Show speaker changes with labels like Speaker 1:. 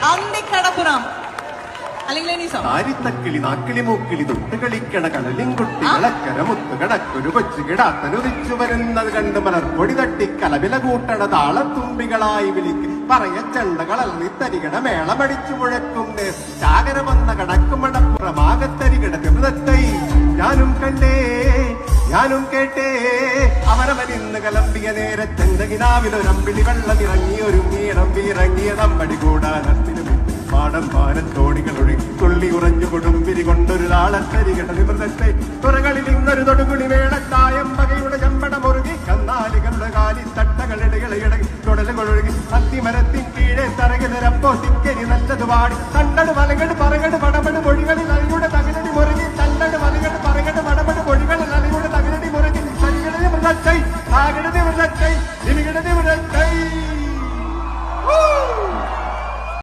Speaker 1: അന്തിക്കടപ്പുറം അല്ലെങ്കിൽ
Speaker 2: ആരിത്തക്കിളി നാക്കിളി മൂക്കിളി തൊട്ടുകളിക്കണ കടലിൻകുട്ടി വിളക്കര മുത്തുകടക്കൊരു കൊച്ചു കിടാത്തനുദിച്ചു വരുന്നത് കണ്ട് മലർപ്പൊടി തട്ടി കലവില കൂട്ടണ താളത്തുമ്പികളായി വിളിക്കും പറയ ചെണ്ടകളി തരികട മേളമടിച്ചു മുഴക്കും ചാകര വന്ന കടക്കുമടപ്പുറമാകത്തരികട തിമൃതത്തൈ ഞാനും കണ്ടേ ഞാനും കേട്ടേ അവരവനിന്ന് കലമ്പിയ നേരത്തെന്റെ കിനാവിലൊരമ്പിളി വെള്ളമിറങ്ങി ഒരുങ്ങിയിടം ഇറങ്ങിയ തമ്പടി കൂടാനത്തിനു പാടം പാനത്തോണികൾ ഒഴുകി തുള്ളി ഉറഞ്ഞു കൊടുമ്പിരി കൊണ്ടൊരു താളത്തരികട നിമൃതത്തെ തുറകളിൽ ഇന്നൊരു തൊടുകുണി വേളക്കായം പകയുടെ ചമ്പട മുറുകി കന്നാലികളുടെ കാലി തട്ടകളിടകളി തുടലുകളൊഴുകി അത്തിമരത്തിൻ കീഴെ തറകിലരപ്പോ തിക്കരി നല്ലത് പാടി തണ്ടട് മലകട് പറകട് പടപട് മൊഴികളിൽ അലിയുടെ തകിലടി മുറുകി തണ്ടട് മലകട് പറകട് പടപട് മൊഴികളിൽ അലിയുടെ തകിലടി മുറുകി തരികിടതി മൃതത്തൈ ആകിടതി മൃതത്തൈ ഇനികിടതി മൃതത്തൈ